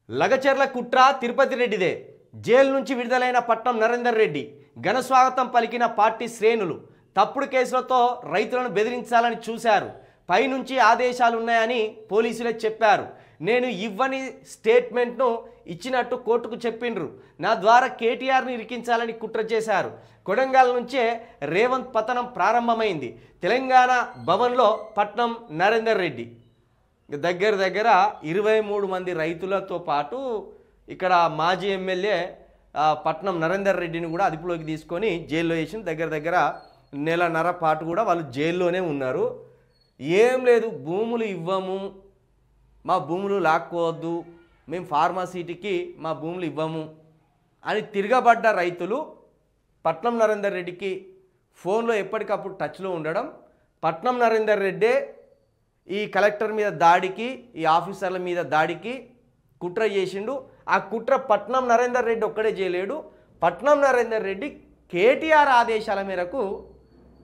లగచర్ల కుట్ర తిరుపతి రెడ్డిదే. జైలు నుంచి విడుదలైన పట్నం నరేందర్ రెడ్డి ఘన స్వాగతం పలికిన పార్టీ శ్రేణులు. తప్పుడు కేసులతో రైతులను బెదిరించాలని చూశారు. పైనుంచి ఆదేశాలు ఉన్నాయని పోలీసులే చెప్పారు. నేను ఇవ్వని స్టేట్మెంట్ను ఇచ్చినట్టు కోర్టుకు చెప్పిండ్రు. నా ద్వారా కేటీఆర్ని ఇరికించాలని కుట్ర చేశారు. కొడంగల్ నుంచే రేవంత్ పతనం ప్రారంభమైంది. తెలంగాణ భవన్లో పట్నం నరేందర్ రెడ్డి దగ్గర 23 మంది రైతులతో పాటు ఇక్కడ మాజీ ఎమ్మెల్యే పట్నం నరేందర్ రెడ్డిని కూడా అదుపులోకి తీసుకొని జైల్లో వేసి దగ్గర నెలన్నర పాటు కూడా వాళ్ళు జైల్లోనే ఉన్నారు. ఏం లేదు, భూములు ఇవ్వము, మా భూములు లాక్కోవద్దు, మేము ఫార్మాసిటీకి మా భూములు ఇవ్వము అని తిరగబడ్డ రైతులు పట్నం నరేందర్ రెడ్డికి ఫోన్లో ఎప్పటికప్పుడు టచ్లో ఉండడం, పట్నం నరేందర్ రెడ్డే ఈ కలెక్టర్ మీద దాడికి, ఈ ఆఫీసర్ల మీద దాడికి కుట్ర చేసిండు. ఆ కుట్ర పట్నం నరేందర్ రెడ్డి ఒక్కడే చేయలేడు. పట్నం నరేందర్ రెడ్డి కేటీఆర్ ఆదేశాల మేరకు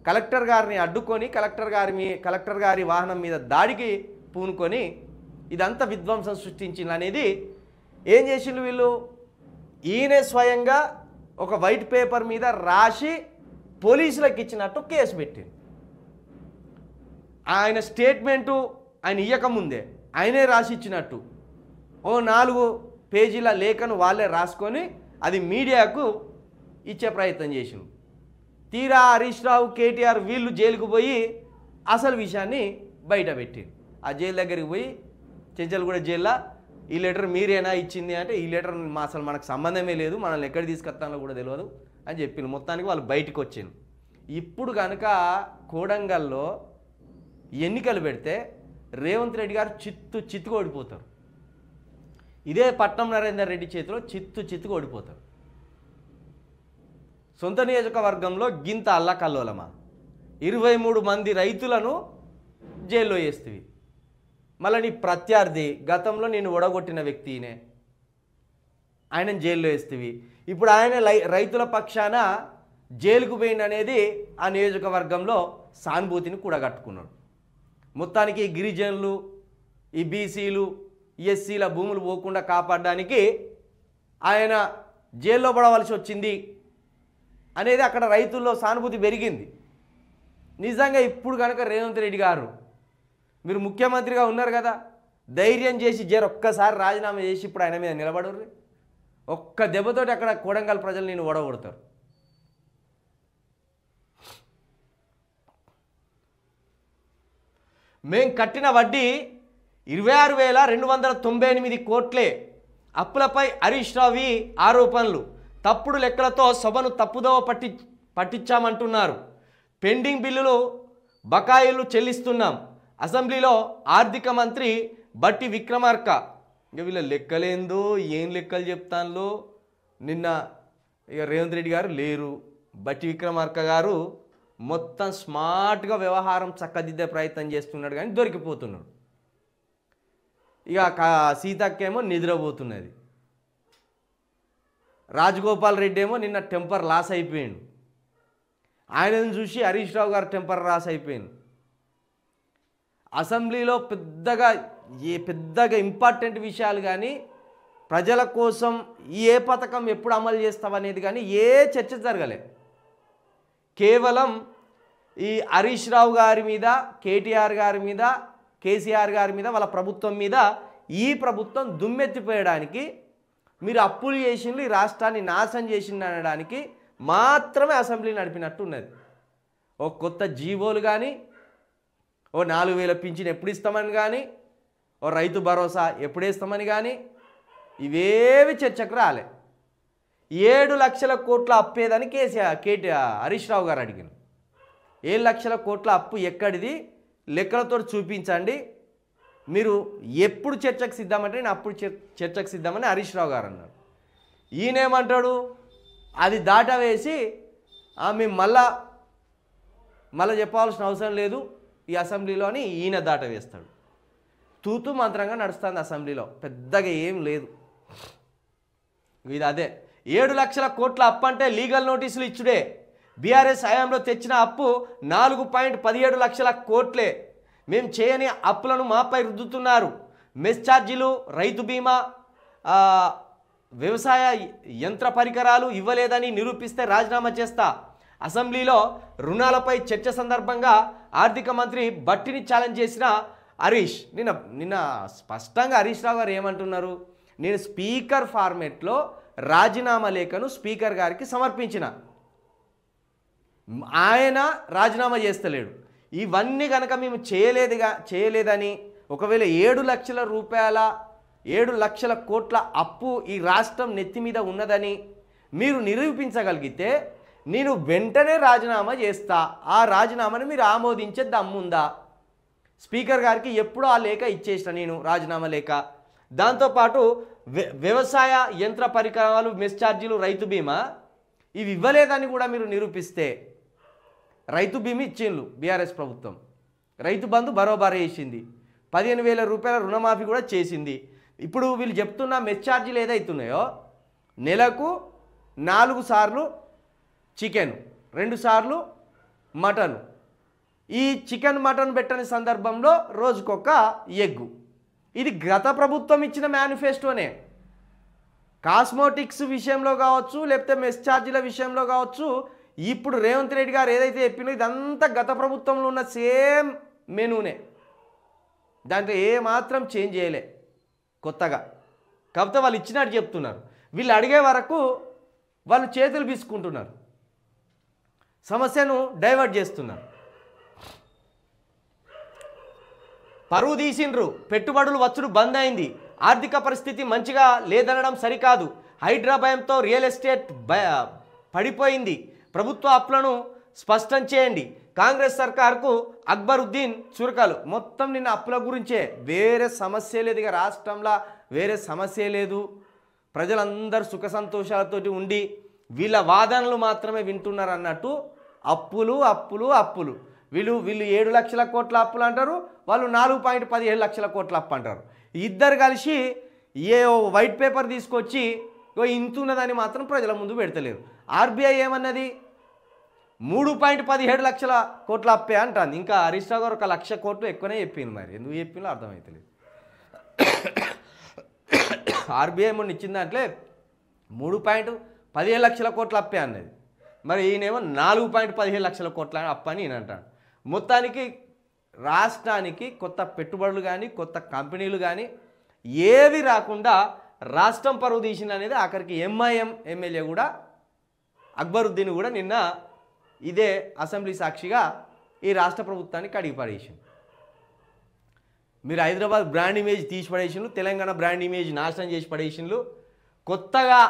కలెక్టర్ గారిని అడ్డుకొని కలెక్టర్ గారి వాహనం మీద దాడికి పూనుకొని ఇదంతా విధ్వంసం సృష్టించింది అనేది ఏం చేసిండు వీళ్ళు. ఈయనే స్వయంగా ఒక వైట్ పేపర్ మీద రాసి పోలీసులకు ఇచ్చినట్టు కేసు పెట్టింది. ఆయన స్టేట్మెంటు ఆయన ఇవ్వకముందే ఆయనే రాసి ఇచ్చినట్టు ఓ 4 పేజీల లేఖను వాళ్ళే రాసుకొని అది మీడియాకు ఇచ్చే ప్రయత్నం చేసిండు. తీరా హరీష్ రావు, కేటీఆర్ వీళ్ళు జైలుకు పోయి అసలు విషయాన్ని బయట పెట్టిండు. ఆ జైలు దగ్గరికి పోయి చెంచల్గూడ జైల్లో ఈ లెటర్ మీరేనా ఇచ్చింది అంటే, ఈ లెటర్ అసలు మనకు సంబంధమే లేదు, మనల్ని ఎక్కడ తీసుకొస్తానో కూడా తెలియదు అని చెప్పిండు. మొత్తానికి వాళ్ళు బయటకు వచ్చిండు. ఇప్పుడు కనుక కోడంగల్లో ఎన్నికలు పెడితే రేవంత్ రెడ్డి గారు చిత్తుగా ఓడిపోతారు. ఇదే పట్నం నరేందర్ రెడ్డి చేతిలో చిత్తుగా ఓడిపోతారు. సొంత నియోజకవర్గంలో గింత అల్లకల్లోలమా, 23 మంది రైతులను జైల్లో వేస్తేవి. మళ్ళీ నీ ప్రత్యర్థి గతంలో నేను ఓడగొట్టిన వ్యక్తినే ఆయనను జైల్లో వేస్తేవి. ఇప్పుడు ఆయన రైతుల పక్షాన జైలుకు పోయింది అనేది ఆ నియోజకవర్గంలో సానుభూతిని కూడగట్టుకున్నాడు. మొత్తానికి ఈ గిరిజనులు, ఈ బీసీలు, ఎస్సీల భూములు పోకుండా కాపాడడానికి ఆయన జైల్లో పడవలసి వచ్చింది అనేది అక్కడ రైతుల్లో సానుభూతి పెరిగింది. నిజంగా ఇప్పుడు కనుక రేవంత్ రెడ్డి గారు మీరు ముఖ్యమంత్రిగా ఉన్నారు కదా, ధైర్యం చేసి ఒక్కసారి రాజీనామా చేసి ఇప్పుడు ఆయన మీద నిలబడరు. ఒక్క దెబ్బతోటి అక్కడ కోడంగల్ ప్రజలు నేను ఓడగొడతారు. మేం కట్టిన వడ్డీ 26,298 కోట్లే. అప్పులపై హరీష్ రావు ఆరోపణలు. తప్పుడు లెక్కలతో సభను తప్పుదోవ పట్టించామంటున్నారు. పెండింగ్ బిల్లులు బకాయిలు చెల్లిస్తున్నాం. అసెంబ్లీలో ఆర్థిక మంత్రి బట్టి విక్రమార్క ఇక వీళ్ళ లెక్కలేందో ఏం లెక్కలు చెప్తాను. నిన్న ఇక రేవంత్ రెడ్డి గారు లేరు, బట్టి విక్రమార్క గారు మొత్తం స్మార్ట్గా వ్యవహారం చక్కదిద్దే ప్రయత్నం చేస్తున్నాడు కానీ దొరికిపోతున్నాడు. ఇక సీతక్కేమో నిద్రపోతున్నది. రాజగోపాల్ రెడ్డి ఏమో నిన్న టెంపర్ లాస్ అయిపోయాడు. ఆయనను చూసి హరీష్ రావు గారు టెంపర్ లాస్ అయిపోయాడు. అసెంబ్లీలో పెద్దగా ఇంపార్టెంట్ విషయాలు కానీ, ప్రజల కోసం ఏ పథకం ఎప్పుడు అమలు చేస్తామనేది కానీ ఏ చర్చ జరగలే. కేవలం ఈ హరీష్ రావు గారి మీద, కేటీఆర్ గారి మీద, కేసీఆర్ గారి మీద, వాళ్ళ ప్రభుత్వం మీద ఈ ప్రభుత్వం దుమ్మెత్తిపోయడానికి, మీరు అప్పులు చేసిండ్రు, ఈ రాష్ట్రాన్ని నాశనం చేసిండ్రు అనడానికి మాత్రమే అసెంబ్లీ నడిపినట్టు ఉన్నది. ఓ కొత్త జీవోలు కానీ, ఓ 4,000 పింఛన్ ఎప్పుడు ఇస్తామని కానీ, ఓ రైతు భరోసా ఎప్పుడు వేస్తామని కానీ ఇవేవి చర్చకు రాలే. 7 లక్షల కోట్ల అప్పేదని హరీష్ రావు గారు అడిగారు. 7 లక్షల కోట్ల అప్పు ఎక్కడిది, లెక్కలతో చూపించండి, మీరు ఎప్పుడు చర్చకు సిద్ధమంటే నేను అప్పుడు చర్చకు సిద్ధమని హరీష్ రావు గారు అన్నారు. ఈయనేమంటాడు, అది దాటా వేసి మేము మళ్ళా చెప్పాల్సిన అవసరం లేదు ఈ అసెంబ్లీలో అని ఈయన దాట వేస్తాడు. తూతు మంత్రంగా నడుస్తుంది అసెంబ్లీలో, పెద్దగా ఏం లేదు. ఇది అదే 7 లక్షల కోట్ల అప్పు అంటే లీగల్ నోటీసులు ఇచ్చుడే. బీఆర్ఎస్ హయాంలో తెచ్చిన అప్పు 4.17 లక్షల కోట్లే. మేము చేయని అప్పులను మాపై రుద్దుతున్నారు. మెస్ ఛార్జీలు, రైతు బీమా, ఆ, వ్యవసాయ యంత్ర పరికరాలు ఇవ్వలేదని నిరూపిస్తే రాజీనామా చేస్తా. అసెంబ్లీలో రుణాలపై చర్చ సందర్భంగా ఆర్థిక మంత్రి భట్టిని ఛాలెంజ్ చేసిన హరీష్. నిన్న స్పష్టంగా హరీష్ రావు గారు ఏమంటున్నారు, నేను స్పీకర్ ఫార్మేట్లో రాజీనామా లేఖను స్పీకర్ గారికి సమర్పించిన, ఆయన రాజీనామా చేస్తలేడు. ఇవన్నీ కనుక మేము చేయలేదని, ఒకవేళ 7 లక్షల కోట్ల అప్పు ఈ రాష్ట్రం నెత్తి మీద ఉన్నదని మీరు నిరూపించగలిగితే నేను వెంటనే రాజీనామా చేస్తా. ఆ రాజీనామాని మీరు ఆమోదించే దమ్ముందా? స్పీకర్ గారికి ఎప్పుడూ ఆ లేఖ ఇచ్చేసిన నేను, రాజీనామా లేఖ. దాంతోపాటు వ్యవసాయ యంత్ర పరికరాలు, మెస్ ఛార్జీలు, రైతు బీమా ఇవి ఇవ్వలేదని కూడా మీరు నిరూపిస్తే, రైతు బీమా ఇచ్చిండ్రు బీఆర్ఎస్ ప్రభుత్వం, రైతు బంధు బరోబరు వేసింది, 15,000 రూపాయల రుణమాఫీ కూడా చేసింది. ఇప్పుడు వీళ్ళు చెప్తున్న మెస్ ఛార్జీలు ఏదైతున్నాయో, నెలకు 4 సార్లు చికెన్, 2 సార్లు మటన్, ఈ చికెన్ మటన్ పెట్టని సందర్భంలో రోజుకొక ఎగ్గు. ఇది గత ప్రభుత్వం ఇచ్చిన మేనిఫెస్టోనే. కాస్మోటిక్స్ విషయంలో కావచ్చు, లేకపోతే మెస్ ఛార్జీల విషయంలో కావచ్చు, ఇప్పుడు రేవంత్ రెడ్డి గారు ఏదైతే చెప్పినో ఇదంతా గత ప్రభుత్వంలో ఉన్న సేమ్ మెనూనే. దాంట్లో ఏమాత్రం చేంజ్ చేయలే కొత్తగా. కాకపోతే వాళ్ళు ఇచ్చినట్టు చెప్తున్నారు. వీళ్ళు అడిగే వరకు వాళ్ళు చేతులు బీసుకుంటున్నారు, సమస్యను డైవర్ట్ చేస్తున్నారు. పరువు తీసిండ్రు, పెట్టుబడులు వచ్చుడు బంద్ అయింది, ఆర్థిక పరిస్థితి మంచిగా లేదనడం సరికాదు, హైదరాబాద్తో రియల్ ఎస్టేట్ పడిపోయింది, ప్రభుత్వ అప్పులను స్పష్టం చేయండి, కాంగ్రెస్ సర్కార్కు అక్బరుద్దీన్ చురకలు. మొత్తం నిన్న అప్పుల గురించే, వేరే సమస్య లేదు. ఇక రాష్ట్రంలో వేరే సమస్య లేదు. ప్రజలందరూ సుఖ సంతోషాలతోటి ఉండి వీళ్ళ వాదనలు మాత్రమే వింటున్నారు అన్నట్టు అప్పులు అప్పులు అప్పులు. వీళ్ళు 7 లక్షల కోట్ల అప్పులు అంటారు, వాళ్ళు 4.17 లక్షల కోట్ల అప్పు అంటారు. ఇద్దరు కలిసి ఏ వైట్ పేపర్ తీసుకొచ్చి ఇంతున్నదని మాత్రం ప్రజల ముందు పెడతలేరు. ఆర్బీఐ ఏమన్నది, 3.17 లక్షల కోట్ల అప్పే అంటుంది. ఇంకా హరీష్ రావు గారు 1 లక్ష కోట్లు ఎక్కువనే చెప్పింది. మరి ఎందుకు చెప్పిందో అర్థమవుతలేదు. ఆర్బీఐ మొన్న ఇచ్చిన దాంట్లో 3.17 లక్షల కోట్ల అప్పే అన్నది. మరి ఈయనేమో 4.17 లక్షల కోట్ల అప్ప అని ఈయన అంటాడు. మొత్తానికి రాష్ట్రానికి కొత్త పెట్టుబడులు కానీ, కొత్త కంపెనీలు కానీ ఏవి రాకుండా రాష్ట్రం పరువు తీసింది అనేది ఆఖరికి ఎంఐఎం ఎమ్మెల్యే కూడా, అక్బరుద్దీన్ కూడా నిన్న ఇదే అసెంబ్లీ సాక్షిగా ఈ రాష్ట్ర ప్రభుత్వాన్ని కడిగి పడేసింది. మీరు హైదరాబాద్ బ్రాండ్ ఇమేజ్ తీసి పడేసిండ్రు, తెలంగాణ బ్రాండ్ ఇమేజ్ నాశనం చేసి పడేసిండ్రు. కొత్తగా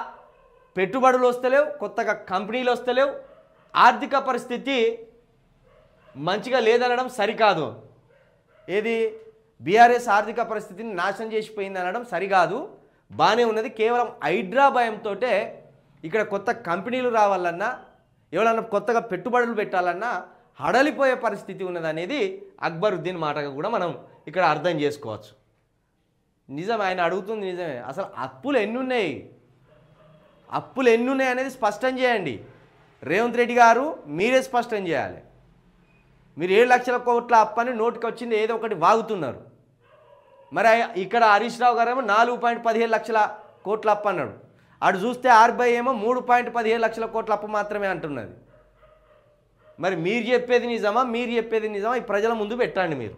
పెట్టుబడులు వస్తలేవు, కొత్తగా కంపెనీలు వస్తలేవు, ఆర్థిక పరిస్థితి మంచిగా లేదనడం సరికాదు. ఏది బీఆర్ఎస్ ఆర్థిక పరిస్థితిని నాశనం చేసిపోయింది అనడం సరికాదు. బాగానే ఉన్నది. కేవలం హైదరాబాద్తో ఇక్కడ కొత్త కంపెనీలు రావాలన్నా, ఎవరన్నా కొత్తగా పెట్టుబడులు పెట్టాలన్నా హడలిపోయే పరిస్థితి ఉన్నదనేది అక్బరుద్దీన్ మాటగా కూడా మనం ఇక్కడ అర్థం చేసుకోవచ్చు. నిజం, ఆయన అడుగుతుంది నిజమే. అసలు అప్పులు ఎన్నున్నాయి, అప్పులు ఎన్నున్నాయి అనేది స్పష్టం చేయండి. రేవంత్ రెడ్డి గారు మీరే స్పష్టం చేయాలి. మీరు 7 లక్షల కోట్ల అప్పని నోటికి వచ్చింది ఏదో ఒకటి వాగుతున్నారు. మరి ఇక్కడ హరీష్ రావు గారు ఏమో 4.17 లక్షల కోట్ల అప్పు అన్నాడు. అటు చూస్తే ఆర్బీఐ ఏమో 3.17 లక్షల కోట్ల అప్పు మాత్రమే అంటున్నది. మరి మీరు చెప్పేది నిజమా, ఈ ప్రజల ముందు పెట్టండి మీరు.